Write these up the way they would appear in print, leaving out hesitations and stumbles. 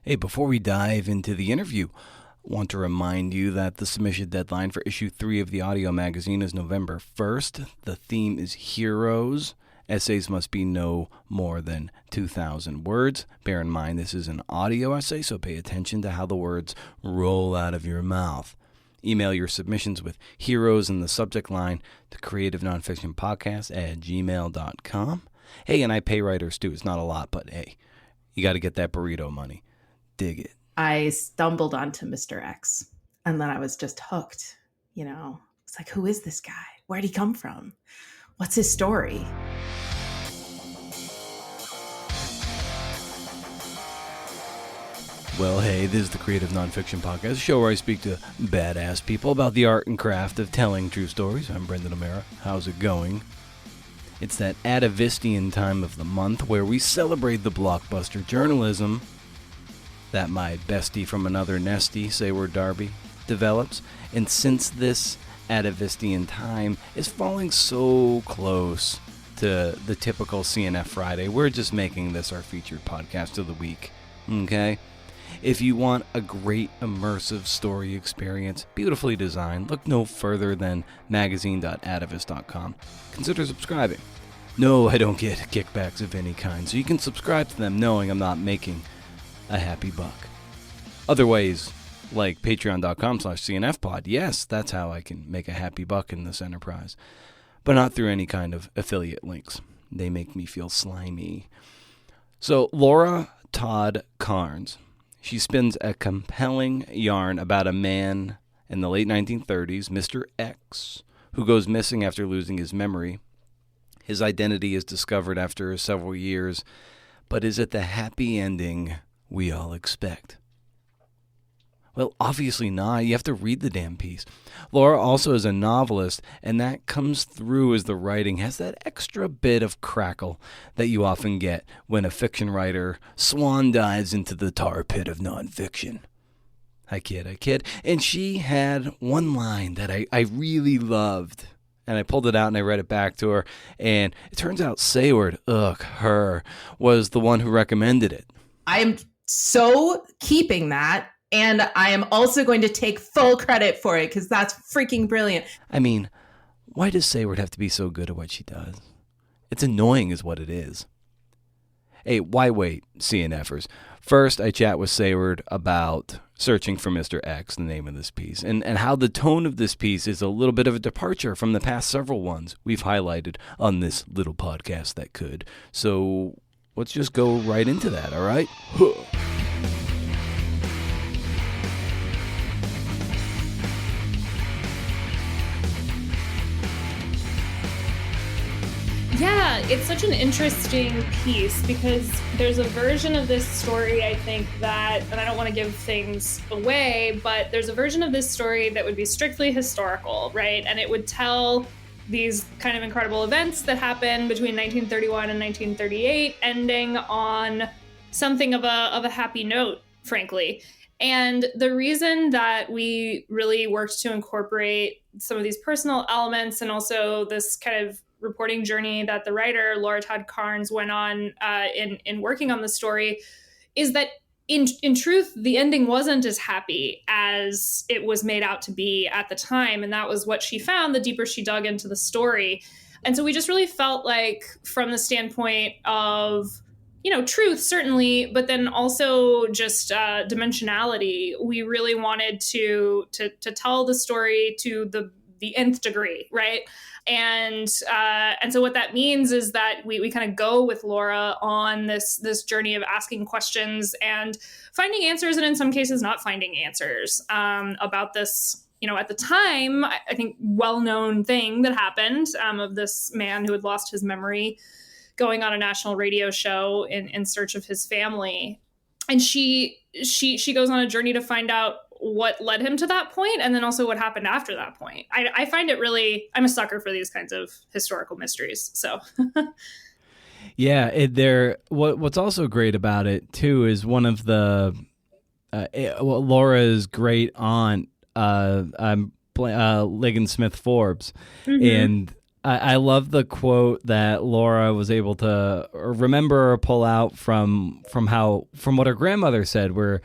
Hey, before we dive into the interview, I want to remind you that the submission deadline for issue 3 of the audio magazine is November 1st. The theme is heroes. Essays must be no more than 2,000 words. Bear in mind this is an audio essay, so pay attention to how the words roll out of your mouth. Email your submissions with heroes in the subject line to creativenonfictionpodcast@gmail.com. Hey, and I pay writers too. It's not a lot, but hey, you got to get that burrito money. Dig it. I stumbled onto Mr. X, and then I was just hooked. It's like, who is this guy? Where'd he come from? What's his story? Well, hey, this is the Creative Nonfiction Podcast, a show where I speak to badass people about the art and craft of telling true stories. I'm Brendan O'Mara. How's it going? It's that Atavistian time of the month where we celebrate the blockbuster journalism that my bestie from another nestie, Sayward Darby, develops. And since this Atavistian time is falling so close to the typical CNF Friday, we're just making this our featured podcast of the week. Okay? If you want a great immersive story experience, beautifully designed, look no further than magazine.atavist.com. Consider subscribing. No, I don't get kickbacks of any kind, so you can subscribe to them knowing I'm not making a happy buck. Other ways, like patreon.com/cnfpod, yes, that's how I can make a happy buck in this enterprise, but not through any kind of affiliate links. They make me feel slimy. So Laura Todd Carns, she spins a compelling yarn about a man in the late 1930s, Mr. X, who goes missing after losing his memory. His identity is discovered after several years, but is it the happy ending we all expect? Well, obviously not. You have to read the damn piece. Laura also is a novelist, and that comes through as the writing has that extra bit of crackle that you often get when a fiction writer swan dives into the tar pit of nonfiction. I kid. And she had one line that I really loved, and I pulled it out and I read it back to her, and it turns out Sayward, her, was the one who recommended it. I'm so keeping that. And I am also going to take full credit for it because that's freaking brilliant. I mean, why does Sayward have to be so good at what she does? It's annoying is what it is. Hey, why wait, CNFers? First, I chat with Sayward about Searching for Mr. X, the name of this piece, and how the tone of this piece is a little bit of a departure from the past several ones we've highlighted on this little podcast that could. So let's just go right into that, all right? Yeah, it's such an interesting piece because there's a version of this story, I think, that, and I don't want to give things away, but there's a version of this story that would be strictly historical, right? And it would tell these kind of incredible events that happened between 1931 and 1938, ending on something of a happy note, frankly. And the reason that we really worked to incorporate some of these personal elements and also this kind of reporting journey that the writer Laura Todd Carns went on in working on the story is that in truth, the ending wasn't as happy as it was made out to be at the time. And that was what she found the deeper she dug into the story. And so we just really felt like from the standpoint of, truth, certainly, but then also just dimensionality, we really wanted to tell the story to the nth degree, right? And so what that means is that we kind of go with Laura on this journey of asking questions and finding answers, and in some cases not finding answers about this, at the time, I think well-known thing that happened of this man who had lost his memory going on a national radio show in search of his family. And she goes on a journey to find out what led him to that point, and then also what happened after that point. I find it really, I'm a sucker for these kinds of historical mysteries. So, yeah, what's also great about it too is one of the Laura's great aunt, Ligon Smith Forbes, and I love the quote that Laura was able to remember or pull out from what her grandmother said, where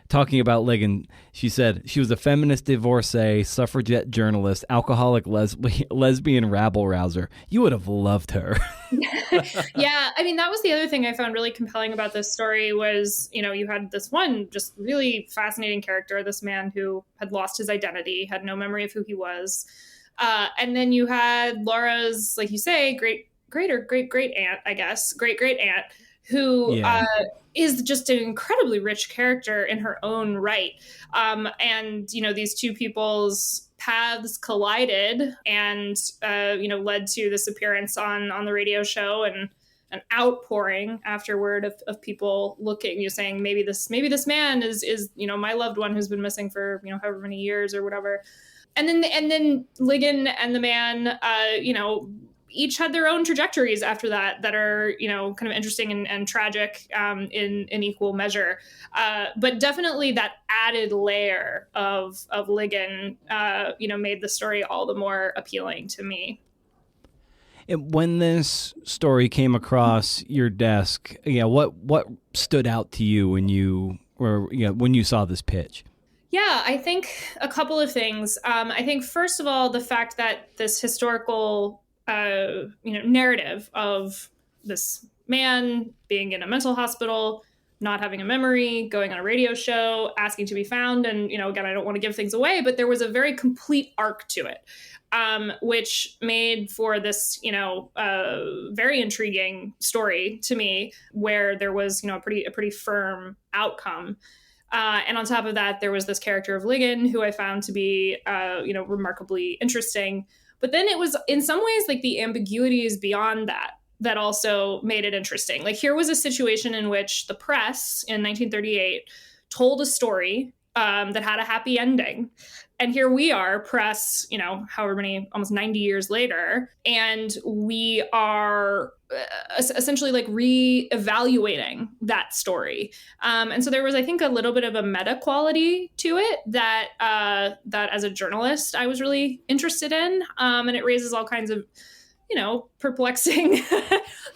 talking about Ligon, she said she was a feminist divorcee, suffragette journalist, alcoholic lesbian rabble rouser. You would have loved her. Yeah, I mean, that was the other thing I found really compelling about this story was, you had this one just really fascinating character, this man who had lost his identity, had no memory of who he was. And then you had Laura's, like you say, great aunt, I guess, great aunt, who is just an incredibly rich character in her own right. And, these two people's paths collided and, led to this appearance on the radio show and an outpouring afterward of people looking, saying maybe this man is my loved one who's been missing for, however many years or whatever. And then Ligon and the man, each had their own trajectories after that are, kind of interesting and tragic in equal measure. But definitely that added layer of Ligon, made the story all the more appealing to me. When this story came across your desk, what stood out to you when you saw this pitch? Yeah, I think a couple of things. I think, first of all, the fact that this historical, narrative of this man being in a mental hospital, not having a memory, going on a radio show, asking to be found. And, again, I don't want to give things away, but there was a very complete arc to it, which made for this, very intriguing story to me, where there was, a pretty firm outcome. And on top of that, there was this character of Ligon, who I found to be, remarkably interesting. But then it was, in some ways, like the ambiguities beyond that also made it interesting. Like, here was a situation in which the press in 1938 told a story that had a happy ending. And here we are, press, however many, almost 90 years later, and we are essentially like re-evaluating that story. And so there was, I think, a little bit of a meta quality to it that as a journalist, I was really interested in. And it raises all kinds of, perplexing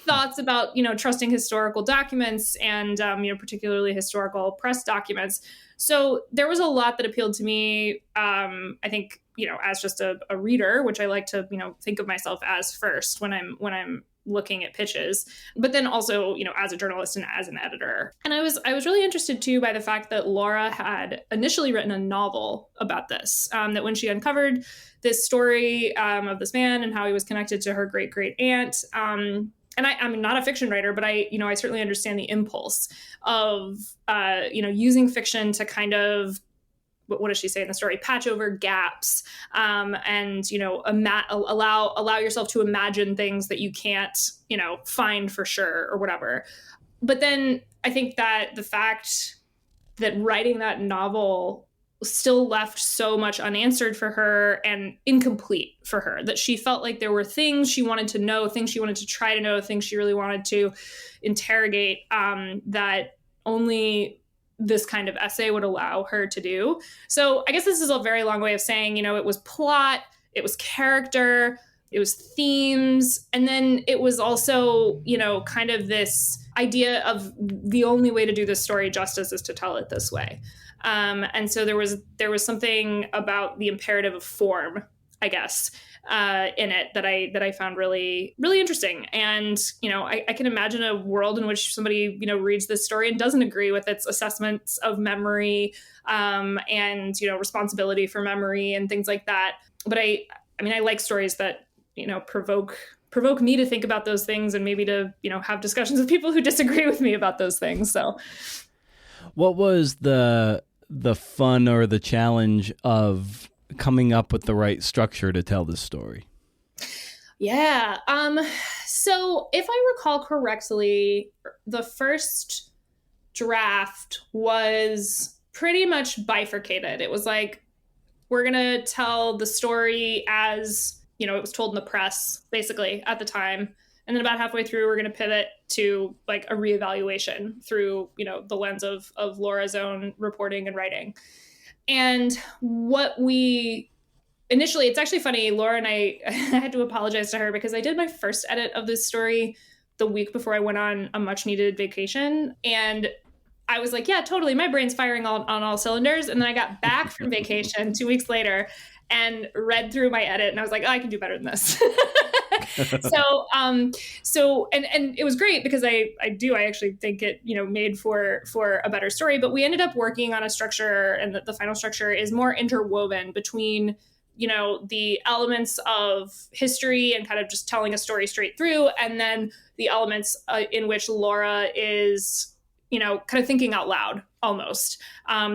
thoughts about, trusting historical documents and, particularly historical press documents. So there was a lot that appealed to me, I think, as just a reader, which I like to, think of myself as first when I'm looking at pitches, but then also, as a journalist and as an editor. And I was really interested too by the fact that Laura had initially written a novel about this, that when she uncovered this story of this man and how he was connected to her great aunt, and I'm not a fiction writer, but I certainly understand the impulse of, using fiction to kind of, what does she say in the story? Patch over gaps, and allow yourself to imagine things that you can't, find for sure or whatever. But then I think that the fact that writing that novel still left so much unanswered for her and incomplete for her, that she felt like there were things she wanted to know, things she wanted to try to know, things she really wanted to interrogate, that only this kind of essay would allow her to do. So I guess this is a very long way of saying, it was plot, it was character, it was themes, and then it was also, kind of this idea of the only way to do this story justice is to tell it this way. And so there was something about the imperative of form, I guess, in it that I found really, really interesting. And, I can imagine a world in which somebody, reads this story and doesn't agree with its assessments of memory, and, responsibility for memory and things like that. But I like stories that, provoke me to think about those things and maybe to, have discussions with people who disagree with me about those things. So what was the fun or the challenge of coming up with the right structure to tell this story? Yeah. So if I recall correctly, the first draft was pretty much bifurcated. It was like, we're going to tell the story as, it was told in the press, basically, at the time. And then about halfway through, we're going to pivot to like a reevaluation through, the lens of Laura's own reporting and writing. And what we initially, it's actually funny. Laura and I had to apologize to her because I did my first edit of this story the week before I went on a much needed vacation. And I was like, yeah, totally. My brain's firing on all cylinders. And then I got back from vacation 2 weeks later and read through my edit. And I was like, oh, I can do better than this. And it was great because I actually think it, made for a better story, but we ended up working on a structure, and the final structure is more interwoven between, the elements of history and kind of just telling a story straight through. And then the elements in which Laura is, kind of thinking out loud almost,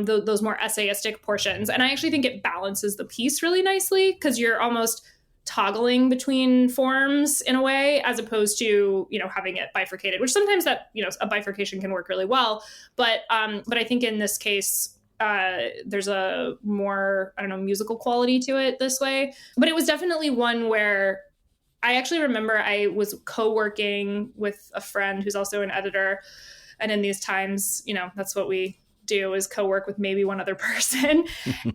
those more essayistic portions. And I actually think it balances the piece really nicely because you're almost toggling between forms in a way, as opposed to, having it bifurcated, which sometimes that, a bifurcation can work really well. But I think in this case, there's a more, musical quality to it this way. But it was definitely one where I actually remember I was co-working with a friend who's also an editor. And in these times, that's what we do, is co-work with maybe one other person.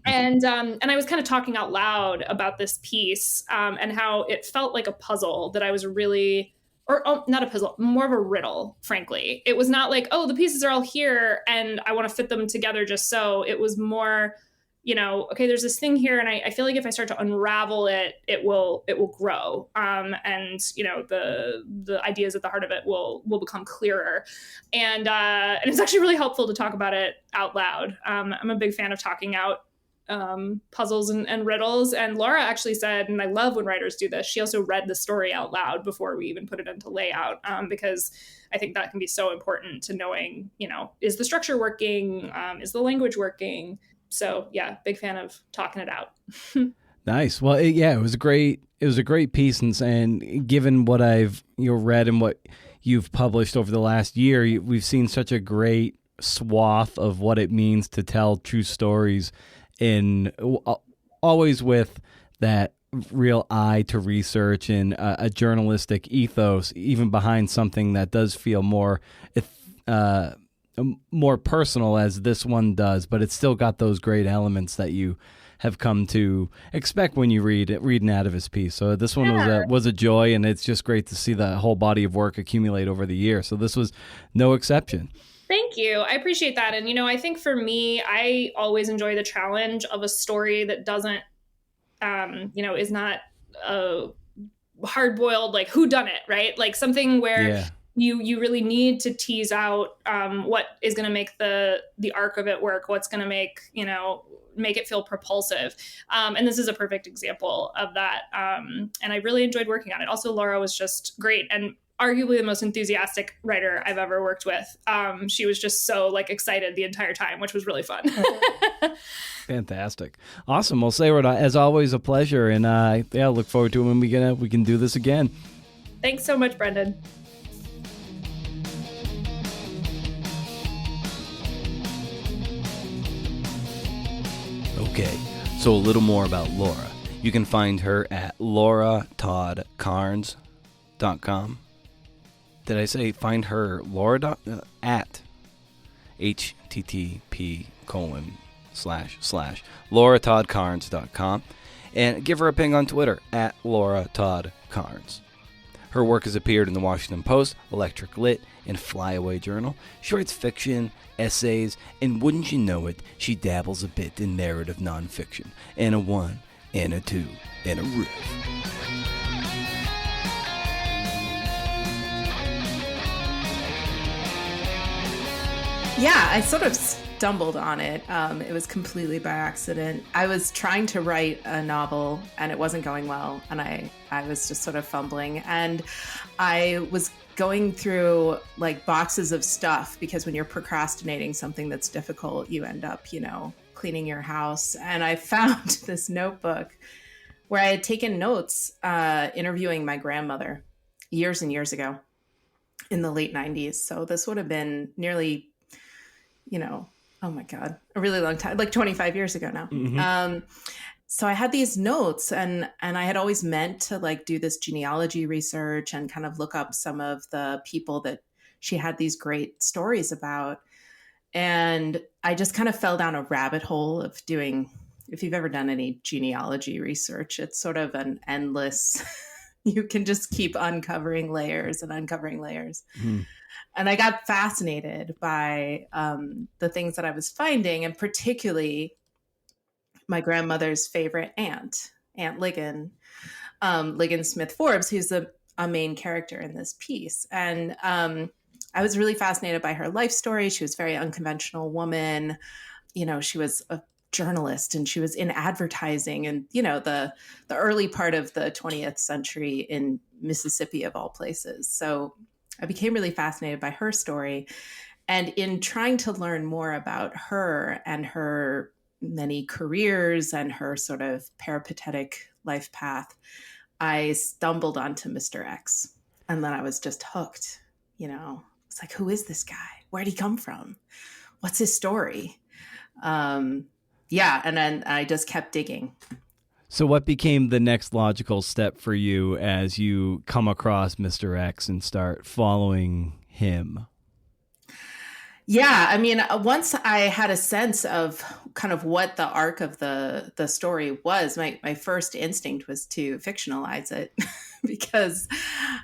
And I was kind of talking out loud about this piece and how it felt like a puzzle that I was really, not a puzzle, more of a riddle, frankly. It was not like, oh, the pieces are all here and I want to fit them together just so. It was more, okay, there's this thing here, and I feel like if I start to unravel it, it will grow. And the ideas at the heart of it will become clearer. And it's actually really helpful to talk about it out loud. I'm a big fan of talking out puzzles and riddles. And Laura actually said, and I love when writers do this, she also read the story out loud before we even put it into layout, because I think that can be so important to knowing, is the structure working? Is the language working? So yeah, big fan of talking it out. Nice. Well, it was a great piece, and given what I've read and what you've published over the last year, we've seen such a great swath of what it means to tell true stories, in always with that real eye to research and a journalistic ethos, even behind something that does feel more personal, as this one does, but it's still got those great elements that you have come to expect when you read an Atavist piece. So this one was a joy, and it's just great to see the whole body of work accumulate over the year. So this was no exception. Thank you. I appreciate that. And, I think for me, I always enjoy the challenge of a story that doesn't, is not a hard-boiled, like, whodunit, right? Like something where you really need to tease out what is going to make the arc of it work, what's going to make it feel propulsive. And this is a perfect example of that. And I really enjoyed working on it. Also, Laura was just great and arguably the most enthusiastic writer I've ever worked with. She was just so excited the entire time, which was really fun. Fantastic. Awesome. Well, Sarah, as always, a pleasure. And look forward to when we can do this again. Thanks so much, Brendan. Okay, so a little more about Laura. You can find her at lauratoddcarns.com. Did I say find her Laura at http://lauratoddcarns.com, and give her a ping on Twitter at lauratoddcarns. Her work has appeared in the Washington Post, Electric Lit, and Flyaway Journal. She writes fiction, essays, and wouldn't you know it, she dabbles a bit in narrative nonfiction, and a 1, and a 2, and a riff. Yeah, I sort of stumbled on it. It was completely by accident. I was trying to write a novel and it wasn't going well. And I was just sort of fumbling. And I was going through boxes of stuff, because when you're procrastinating something that's difficult, you end up, cleaning your house. And I found this notebook where I had taken notes interviewing my grandmother years and years ago in the late 90s. So this would have been nearly, oh my God, a really long time, 25 years ago now. Mm-hmm. So I had these notes and I had always meant to do this genealogy research and kind of look up some of the people that she had these great stories about. And I just kind of fell down a rabbit hole of doing if you've ever done any genealogy research, it's sort of an endless, you can just keep uncovering layers and uncovering layers. Mm. And I got fascinated by the things that I was finding, and particularly my grandmother's favorite aunt, Aunt Ligon, Ligon Smith Forbes, who's a main character in this piece. And I was really fascinated by her life story. She was a very unconventional woman. You know, she was a journalist and she was in advertising and, you know, the early part of the 20th century in Mississippi, of all places. So I became really fascinated by her story. And in trying to learn more about her and her many careers and her sort of peripatetic life path, I stumbled onto Mr. X. And then I was just hooked. You know, it's like, who is this guy? Where'd he come from? What's his story? Yeah. And then I just kept digging. So what became the next logical step for you as you come across Mr. X and start following him? Yeah, I mean, once I had a sense of kind of what the arc of the story was, my first instinct was to fictionalize it because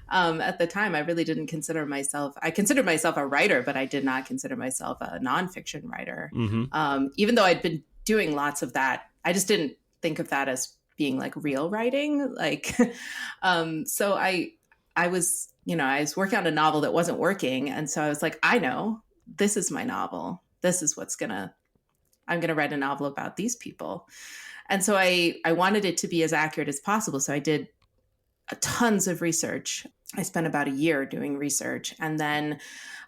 at the time I really didn't consider myself, I considered myself a writer, but I did not consider myself a nonfiction writer. Mm-hmm. Even though I'd been doing lots of that, I just didn't think of that as being like real writing. Like, so I was, you know, I was working on a novel that wasn't working. And so I was like, I know. This is my novel. This is I'm going to write a novel about these people. And so I wanted it to be as accurate as possible. So I did tons of research. I spent about a year doing research. And then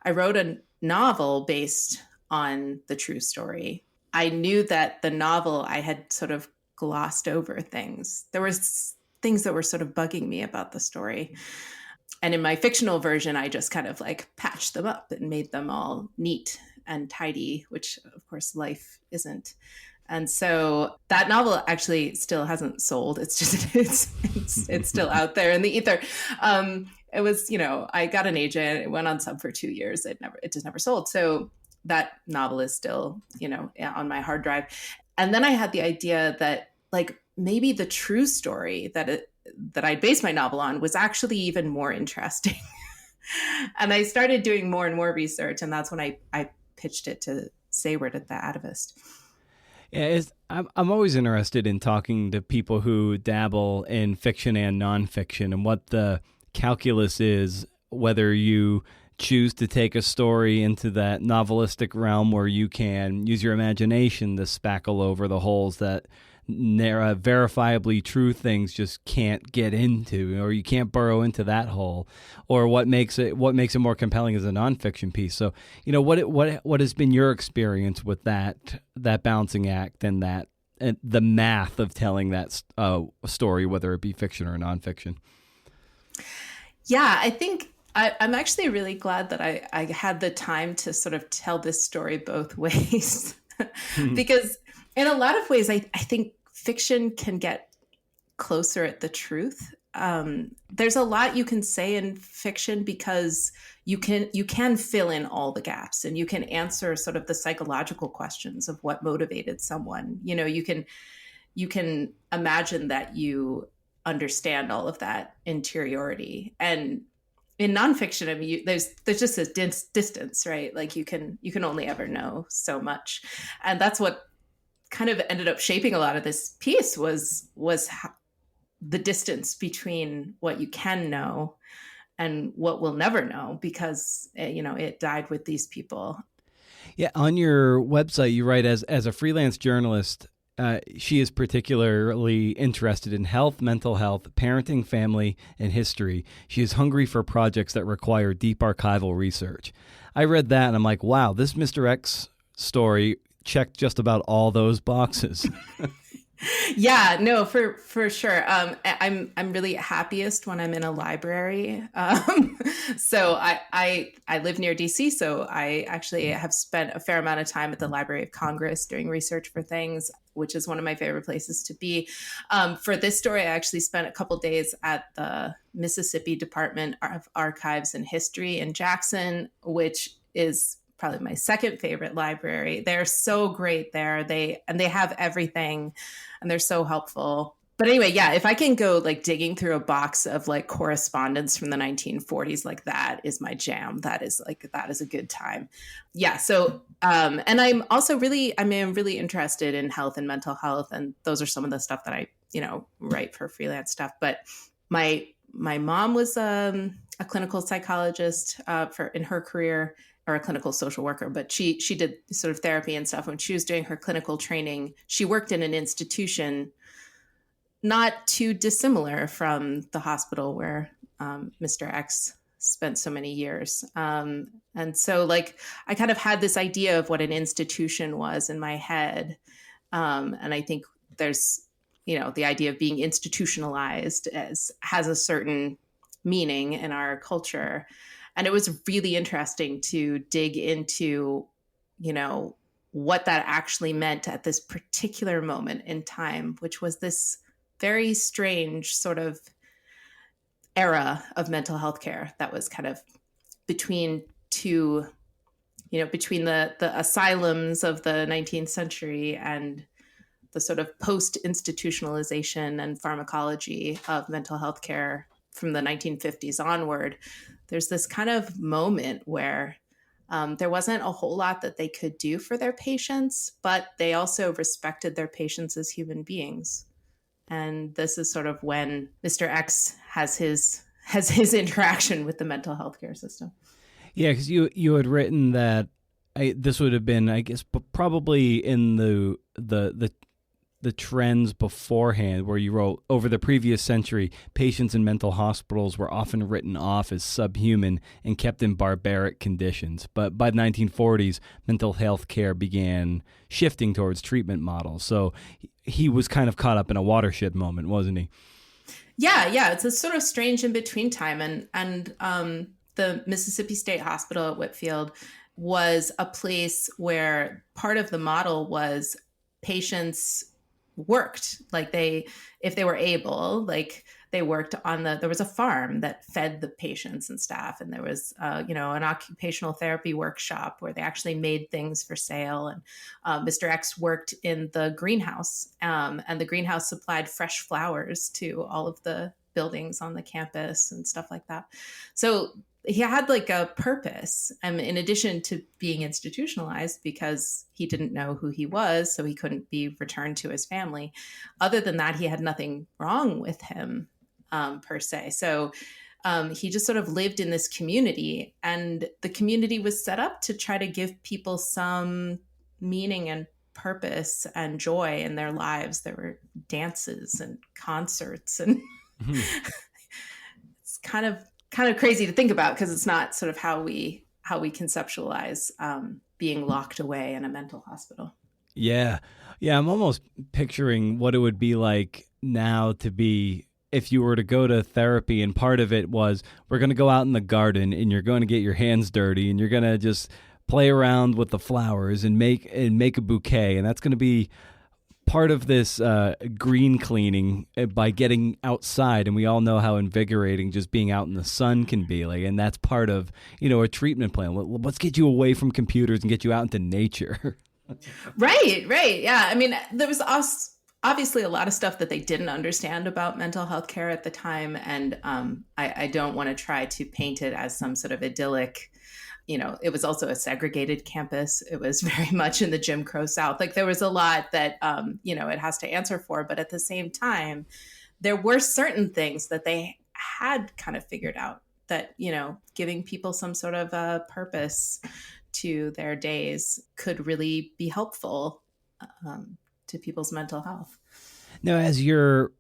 I wrote a novel based on the true story. I knew that the novel, I had sort of glossed over things. There was things that were sort of bugging me about the story. And in my fictional version, I just kind of like patched them up and made them all neat and tidy, which of course life isn't. And so that novel actually still hasn't sold. It's just, it's still out there in the ether. It was, you know, I got an agent, it went on sub for 2 years. It just never sold. So that novel is still, you know, on my hard drive. And then I had the idea that like maybe the true story that I based my novel on was actually even more interesting. And I started doing more and more research. And that's when I pitched it to Sayward at the Atavist. Yeah, I'm always interested in talking to people who dabble in fiction and nonfiction and what the calculus is, whether you choose to take a story into that novelistic realm where you can use your imagination to spackle over the holes that verifiably true things just can't get into, or you can't burrow into that hole, or what makes it more compelling as a nonfiction piece. So, you know, what has been your experience with that balancing act and the math of telling that story, whether it be fiction or nonfiction? Yeah, I think I'm actually really glad that I had the time to sort of tell this story both ways. Because in a lot of ways, I think fiction can get closer at the truth. There's a lot you can say in fiction because you can fill in all the gaps and you can answer sort of the psychological questions of what motivated someone. You know, you can imagine that you understand all of that interiority. And in nonfiction, I mean, there's just a distance, right? Like you can only ever know so much, and that's what kind of ended up shaping a lot of this piece was the distance between what you can know and what we'll never know, because you know it died with these people. Yeah, on your website, you write as a freelance journalist. She is particularly interested in health, mental health, parenting, family, and history. She is hungry for projects that require deep archival research. I read that and I'm like, wow, this Mr. X story checked just about all those boxes. Yeah, no, for sure. I'm really happiest when I'm in a library. So I live near DC, so I actually have spent a fair amount of time at the Library of Congress doing research for things, which is one of my favorite places to be. For this story, I actually spent a couple days at the Mississippi Department of Archives and History in Jackson, which is probably my second favorite library. They're so great there. They have everything, and they're so helpful. But anyway, yeah, if I can go like digging through a box of like correspondence from the 1940s, like that is my jam. That is a good time. Yeah. So, and I'm also I'm really interested in health and mental health. And those are some of the stuff that I, write for freelance stuff. But my mom was a clinical psychologist in her career, or a clinical social worker, but she did sort of therapy and stuff. When she was doing her clinical training, she worked in an institution not too dissimilar from the hospital where Mr. X spent so many years. And so like, I kind of had this idea of what an institution was in my head. And I think there's, the idea of being institutionalized has a certain meaning in our culture. And it was really interesting to dig into, what that actually meant at this particular moment in time, which was this very strange sort of era of mental health care that was kind of between the asylums of the 19th century and the sort of post-institutionalization and pharmacology of mental health care from the 1950s onward. There's this kind of moment where there wasn't a whole lot that they could do for their patients, but they also respected their patients as human beings. And this is sort of when Mr. X has his interaction with the mental health care system. Yeah, because you had written that this would have been, I guess, probably in the trends beforehand, where you wrote, over the previous century, patients in mental hospitals were often written off as subhuman and kept in barbaric conditions. But by the 1940s, mental health care began shifting towards treatment models. So he was kind of caught up in a watershed moment, wasn't he? Yeah. It's a sort of strange in-between time. And the Mississippi State Hospital at Whitfield was a place where part of the model was patients worked, like if they were able, like they worked there was a farm that fed the patients and staff, and there was an occupational therapy workshop where they actually made things for sale. And Mr. X worked in the greenhouse, and the greenhouse supplied fresh flowers to all of the buildings on the campus and stuff like that. So he had like a purpose, in addition to being institutionalized because he didn't know who he was, so he couldn't be returned to his family. Other than that, he had nothing wrong with him per se. So he just sort of lived in this community, and the community was set up to try to give people some meaning and purpose and joy in their lives. There were dances and concerts, and it's kind of crazy to think about because it's not sort of how we conceptualize being locked away in a mental hospital. Yeah. I'm almost picturing what it would be like now to be, if you were to go to therapy, and part of it was, we're going to go out in the garden and you're going to get your hands dirty and you're going to just play around with the flowers and make a bouquet, and that's going to be part of this green cleaning by getting outside. And we all know how invigorating just being out in the sun can be, like, and that's part of, a treatment plan. Let's get you away from computers and get you out into nature. Right. Yeah. There was obviously a lot of stuff that they didn't understand about mental health care at the time. And I don't want to try to paint it as some sort of idyllic, it was also a segregated campus. It was very much in the Jim Crow South. Like there was a lot that, it has to answer for. But at the same time, there were certain things that they had kind of figured out that, giving people some sort of a purpose to their days could really be helpful to people's mental health. Now, as you're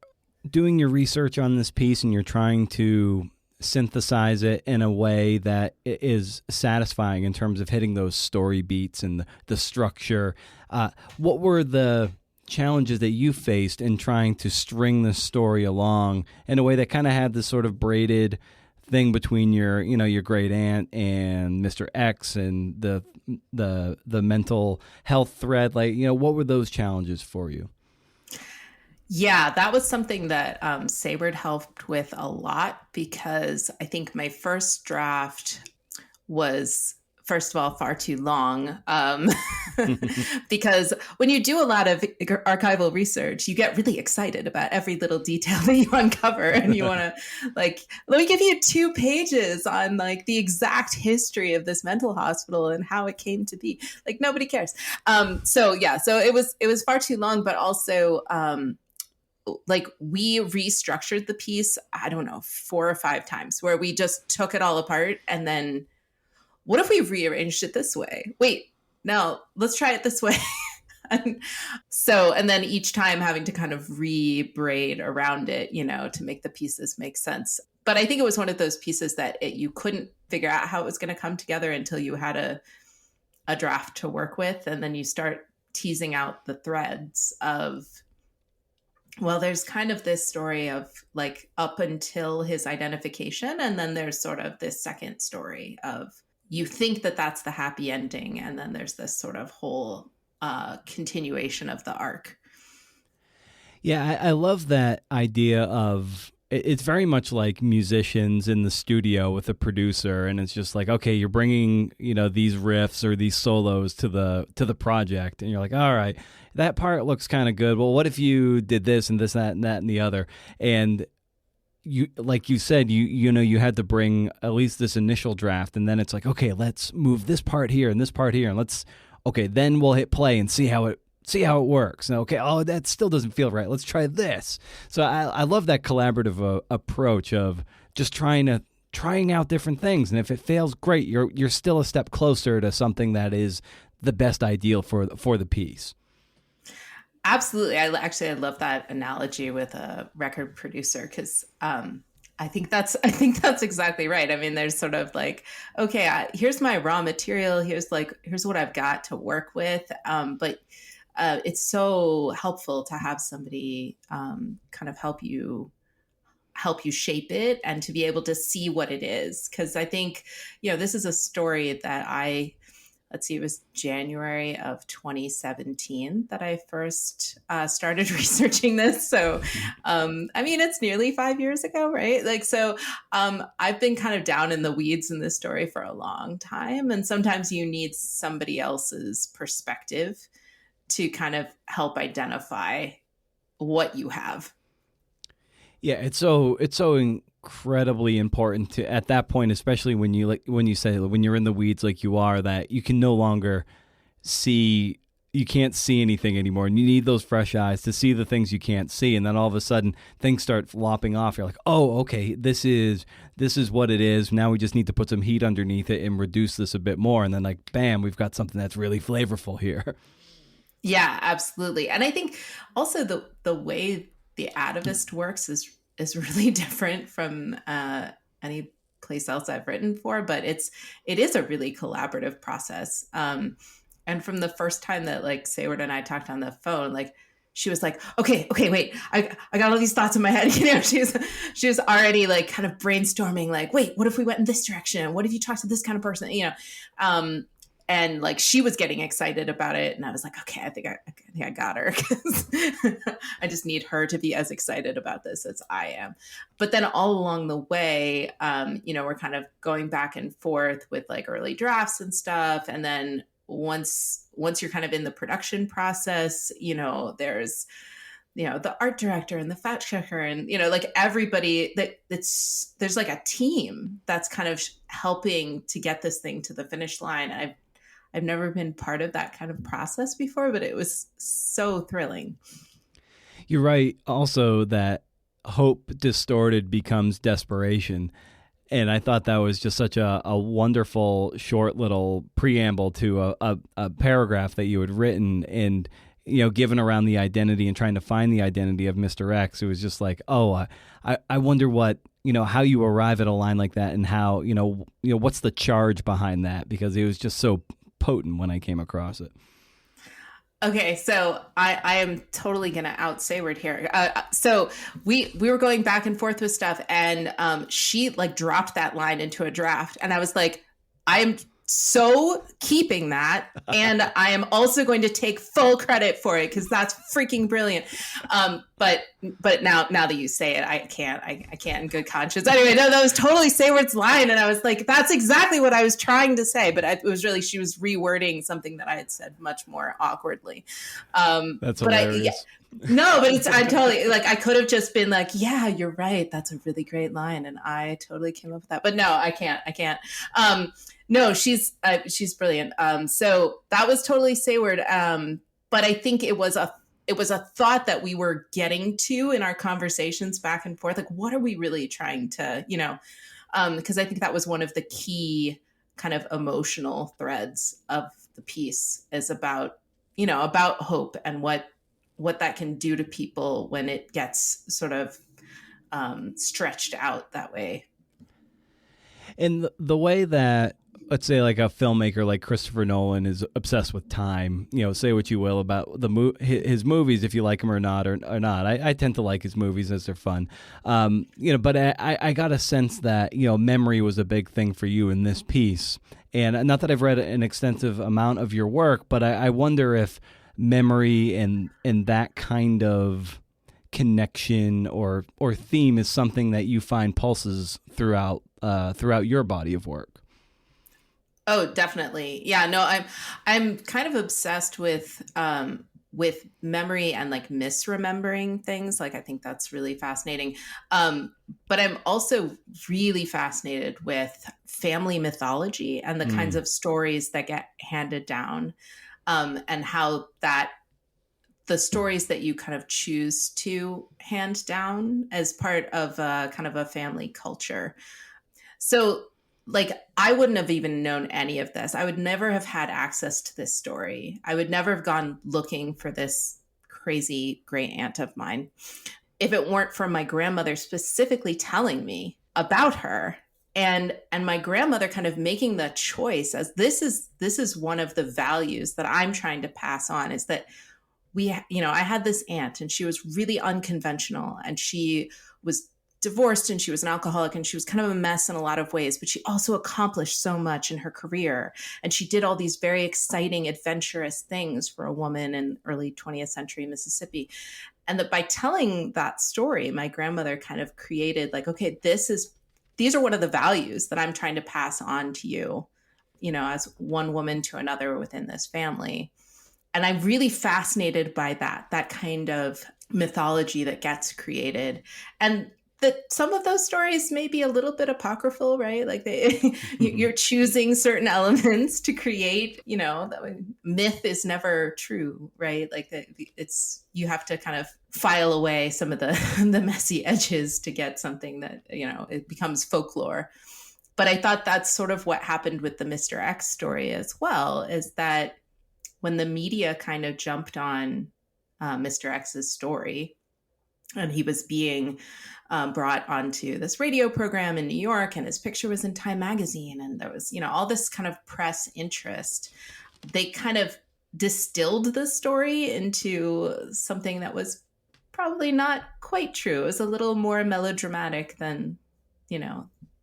doing your research on this piece and you're trying to synthesize it in a way that is satisfying in terms of hitting those story beats and the structure, what were the challenges that you faced in trying to string the story along in a way that kind of had this sort of braided thing between your great aunt and Mr. X and the mental health thread? Like, what were those challenges for you? Yeah, that was something that Sabred helped with a lot, because I think my first draft was first of all, far too long. Because when you do a lot of archival research, you get really excited about every little detail that you uncover. And you want to like, let me give you 2 pages on like the exact history of this mental hospital and how it came to be. Like nobody cares. So it was far too long, but also, like we restructured the piece, I don't know, 4 or 5 times where we just took it all apart and then what if we rearranged it this way? Wait, no, let's try it this way. and then each time having to kind of re-braid around it, to make the pieces make sense. But I think it was one of those pieces that you couldn't figure out how it was going to come together until you had a draft to work with. And then you start teasing out the threads of, well, there's kind of this story of like up until his identification. And then there's sort of this second story of, you think that that's the happy ending. And then there's this sort of whole continuation of the arc. Yeah, I love that idea of, it's very much like musicians in the studio with a producer. And it's just like, okay, you're bringing, these riffs or these solos to the project. And you're like, all right, that part looks kind of good. Well, what if you did this and this, that, and the other? And you, like you said, you had to bring at least this initial draft, and then it's like, okay, let's move this part here and this part here, and then we'll hit play and see how it works. And okay, oh, that still doesn't feel right. Let's try this. So I love that collaborative approach of just trying out different things, and if it fails, great. You're still a step closer to something that is the best ideal for the piece. Absolutely. I love that analogy with a record producer because I think that's exactly right. I mean, there's sort of like, okay, here's my raw material. Here's what I've got to work with. But it's so helpful to have somebody kind of help you shape it and to be able to see what it is. Because I think, this is a story that it was January of 2017 that I first started researching this. So, it's nearly 5 years ago, right? I've been kind of down in the weeds in this story for a long time. And sometimes you need somebody else's perspective to kind of help identify what you have. Yeah, it's so incredibly important to, at that point, especially when you say when you're in the weeds like you are, that you can no longer you can't see anything anymore, and you need those fresh eyes to see the things you can't see. And then all of a sudden things start lopping off. You're like, oh, okay, this is what it is. Now we just need to put some heat underneath it and reduce this a bit more, and then like bam, we've got something that's really flavorful here. Yeah, absolutely. And I think also the way the Atavist works is really different from any place else I've written for, but it is a really collaborative process. And from the first time that like Sayward and I talked on the phone, like she was like, okay, wait, I got all these thoughts in my head. She was already like kind of brainstorming, like, wait, what if we went in this direction? What if you talked to this kind of person? And like she was getting excited about it, and I was like, okay, I think I got her, because I just need her to be as excited about this as I am. But then all along the way, we're kind of going back and forth with like early drafts and stuff, and then once you're kind of in the production process, there's the art director and the fact checker and like everybody there's like a team that's kind of helping to get this thing to the finish line. I've never been part of that kind of process before, but it was so thrilling. You're right. Also, that hope distorted becomes desperation. And I thought that was just such a wonderful short little preamble to a paragraph that you had written, and, given around the identity and trying to find the identity of Mr. X. It was just like, oh, I wonder what, how you arrive at a line like that, and how, what's the charge behind that, because it was just so potent when I came across it. Okay, so I am totally gonna out Sayward here. So we were going back and forth with stuff, and she like dropped that line into a draft, and I was like, I'm so keeping that, and I am also going to take full credit for it because that's freaking brilliant. But now that you say it, I can't in good conscience. Anyway, no, that was totally Sayward's line, and I was like, that's exactly what I was trying to say. But it was really, she was rewording something that I had said much more awkwardly. That's hilarious. No, but I'm totally, like, I could have just been like, yeah, you're right, that's a really great line, and I totally came up with that. But no, I can't. No, she's brilliant. So that was totally Sayward. But I think it was a thought that we were getting to in our conversations back and forth. Like, what are we really trying to, because I think that was one of the key kind of emotional threads of the piece, is about hope and what that can do to people when it gets sort of stretched out that way. And the way that, let's say, like a filmmaker like Christopher Nolan is obsessed with time, say what you will about his movies, if you like them or not. I tend to like his movies as they're fun. But I got a sense that, memory was a big thing for you in this piece. And not that I've read an extensive amount of your work, but I wonder if memory and that kind of connection or theme is something that you find pulses throughout your body of work. Oh, definitely. Yeah, no, I'm kind of obsessed with memory and like misremembering things. Like, I think that's really fascinating. But I'm also really fascinated with family mythology and the kinds of stories that get handed down, and how the stories that you kind of choose to hand down as part of kind of a family culture. So, like, I wouldn't have even known any of this. I would never have had access to this story. I would never have gone looking for this crazy great aunt of mine if it weren't for my grandmother specifically telling me about her, and my grandmother kind of making the choice as this is one of the values that I'm trying to pass on, is that I had this aunt, and she was really unconventional, and she was divorced, and she was an alcoholic, and she was kind of a mess in a lot of ways, but she also accomplished so much in her career. And she did all these very exciting, adventurous things for a woman in early 20th century Mississippi. And that by telling that story, my grandmother kind of created like, okay, these are one of the values that I'm trying to pass on to you, as one woman to another within this family. And I'm really fascinated by that kind of mythology that gets created. And that some of those stories may be a little bit apocryphal, right? Like you're choosing certain elements to create, that myth is never true, right? Like you have to kind of file away some of the messy edges to get something that, it becomes folklore. But I thought that's sort of what happened with the Mr. X story as well, is that when the media kind of jumped on Mr. X's story, and he was being brought onto this radio program in New York, and his picture was in Time magazine, and there was, all this kind of press interest, they kind of distilled the story into something that was probably not quite true. It was a little more melodramatic than,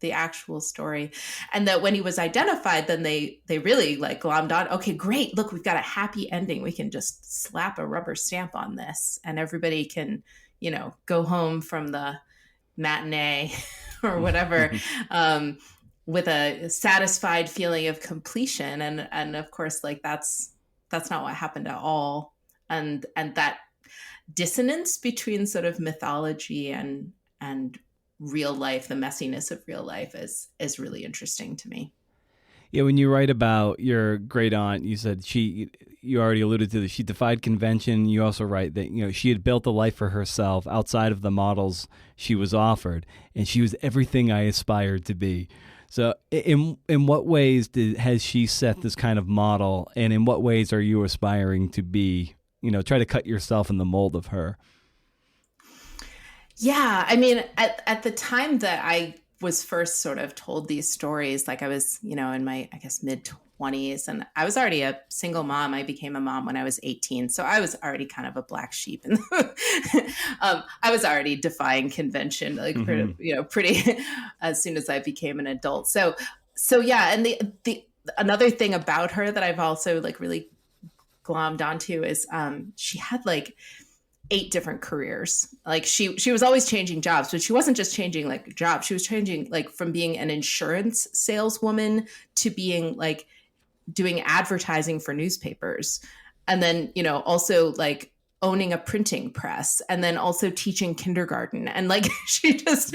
the actual story. And that when he was identified, then they really like glommed on, okay, great, look, we've got a happy ending. We can just slap a rubber stamp on this, and everybody can, go home from the matinee or whatever, with a satisfied feeling of completion. And of course, like that's not what happened at all. And that dissonance between sort of mythology and real life, the messiness of real life is really interesting to me. Yeah, when you write about your great aunt, you said you already alluded to this, she defied convention. You also write that, she had built a life for herself outside of the models she was offered, and she was everything I aspired to be. So in what ways has she set this kind of model, and in what ways are you aspiring to be, try to cut yourself in the mold of her? Yeah, I mean, at the time that I was first sort of told these stories, like I was, in my, I guess, mid-20s, and I was already a single mom. I became a mom when I was 18. So I was already kind of a black sheep. And I was already defying convention, like, pretty as soon as I became an adult. So yeah. And another thing about her that I've also like really glommed onto is she had like 8 different careers. Like she was always changing jobs, but she wasn't just changing like jobs. She was changing like from being an insurance saleswoman to being like doing advertising for newspapers. And then, you know, also like owning a printing press, and then also teaching kindergarten. And like she just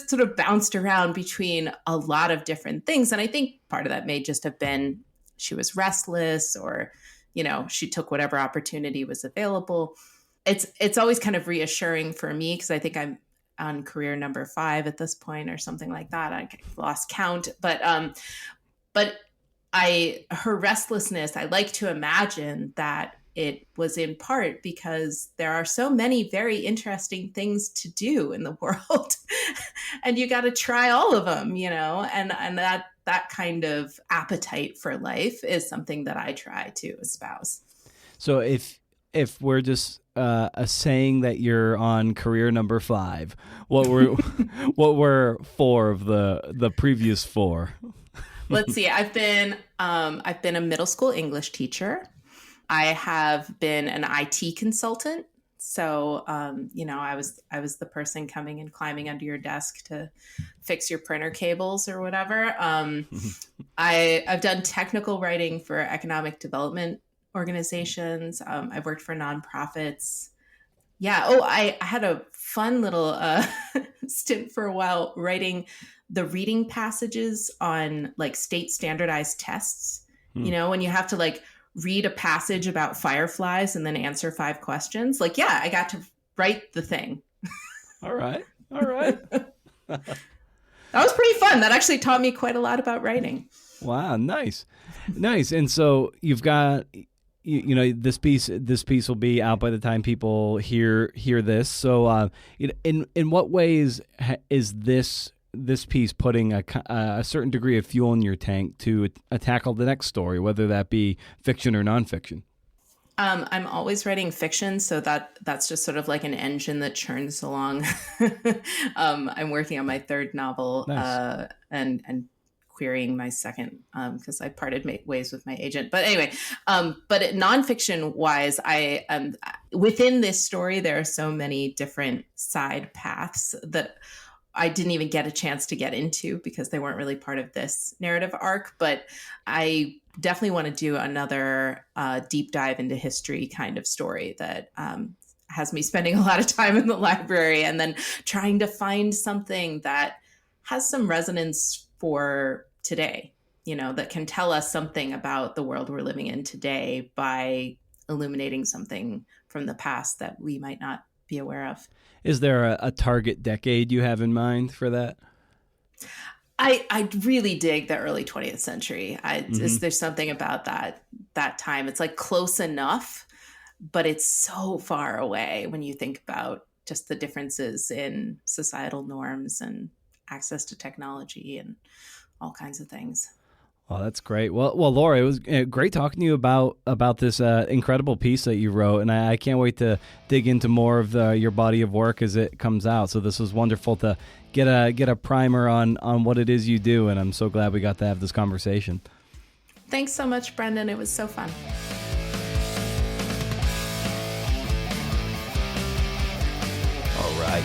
sort of bounced around between a lot of different things. And I think part of that may just have been she was restless, or, you know, she took whatever opportunity was available. It's always kind of reassuring for me, because I think I'm on career number 5 at this point or something like that. I lost count, but her restlessness, I like to imagine that it was in part because there are so many very interesting things to do in the world and you got to try all of them, you know, and that kind of appetite for life is something that I try to espouse. So if we're just saying that you're on career number 5, what were 4 of the previous 4? Let's see. I've been a middle school English teacher. I have been an IT consultant. So, you know, I was the person coming and climbing under your desk to fix your printer cables or whatever. I've done technical writing for economic development organizations. I've worked for nonprofits. Yeah. Oh, I had a fun little stint for a while writing the reading passages on like state standardized tests. You know, when you have to like read a passage about fireflies and then answer 5 questions. Like, yeah, I got to write the thing. All right. That was pretty fun. That actually taught me quite a lot about writing. Wow. Nice. And so you've got, you know, this piece will be out by the time people hear this. So in what ways is this piece putting a certain degree of fuel in your tank to tackle the next story, whether that be fiction or nonfiction? I'm always writing fiction, so that's just sort of like an engine that churns along. I'm working on my 3rd novel. Nice. And querying my 2nd because I parted ways with my agent. But anyway, but nonfiction wise, I within this story, there are so many different side paths that I didn't even get a chance to get into because they weren't really part of this narrative arc. But I definitely want to do another deep dive into history kind of story that has me spending a lot of time in the library and then trying to find something that has some resonance for today, you know, that can tell us something about the world we're living in today by illuminating something from the past that we might not be aware of. Is there a target decade you have in mind for that? I really dig the early 20th century. There's something about that time. It's like close enough, but it's so far away when you think about just the differences in societal norms and access to technology and all kinds of things. Oh, that's great. Well, Laura, it was great talking to you about this incredible piece that you wrote, and I can't wait to dig into more of your body of work as it comes out. So this was wonderful to get a primer on what it is you do, and I'm so glad we got to have this conversation. Thanks so much, Brendan. It was so fun. All right.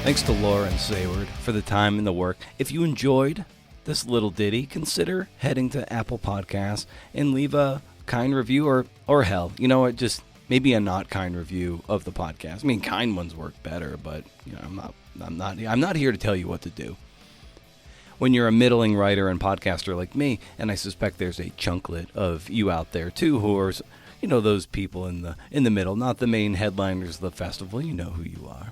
Thanks to Laura and Sayward for the time and the work. If you enjoyed this little ditty, consider heading to Apple Podcasts and leave a kind review or hell, you know what, just maybe a not kind review of the podcast. I mean, kind ones work better, but you know, I'm not here to tell you what to do. When you're a middling writer and podcaster like me, and I suspect there's a chunklet of you out there too who are, you know, those people in the middle, not the main headliners of the festival, you know who you are.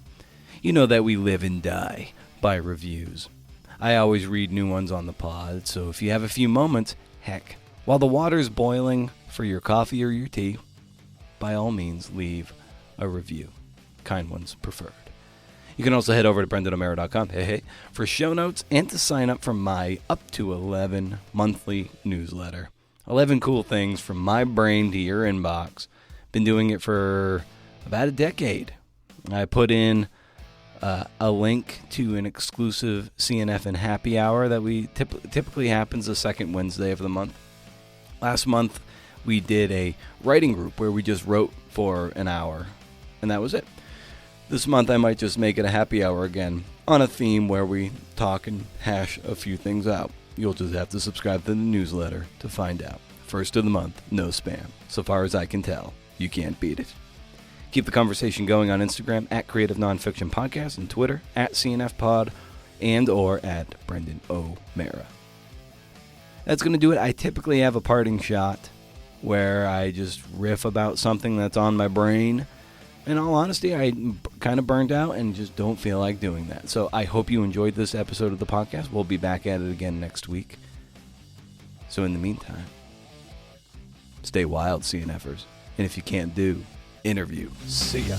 You know that we live and die by reviews. I always read new ones on the pod, so if you have a few moments, heck, while the water's boiling for your coffee or your tea, by all means, leave a review. Kind ones preferred. You can also head over to brendanomera.com for show notes and to sign up for my up to 11 monthly newsletter. 11 cool things from my brain to your inbox. Been doing it for about a decade. I put in a link to an exclusive CNF and happy hour that we typically happens the second Wednesday of the month. Last month, we did a writing group where we just wrote for an hour, and that was it. This month, I might just make it a happy hour again on a theme where we talk and hash a few things out. You'll just have to subscribe to the newsletter to find out. First of the month, no spam. So far as I can tell, you can't beat it. Keep the conversation going on Instagram at Creative Nonfiction Podcast and Twitter at CNF Pod and or at Brendan O'Mara. That's going to do it. I typically have a parting shot where I just riff about something that's on my brain. In all honesty, I kind of burned out and just don't feel like doing that. So I hope you enjoyed this episode of the podcast. We'll be back at it again next week. So in the meantime, stay wild, CNFers. And if you can't do, interview. See ya.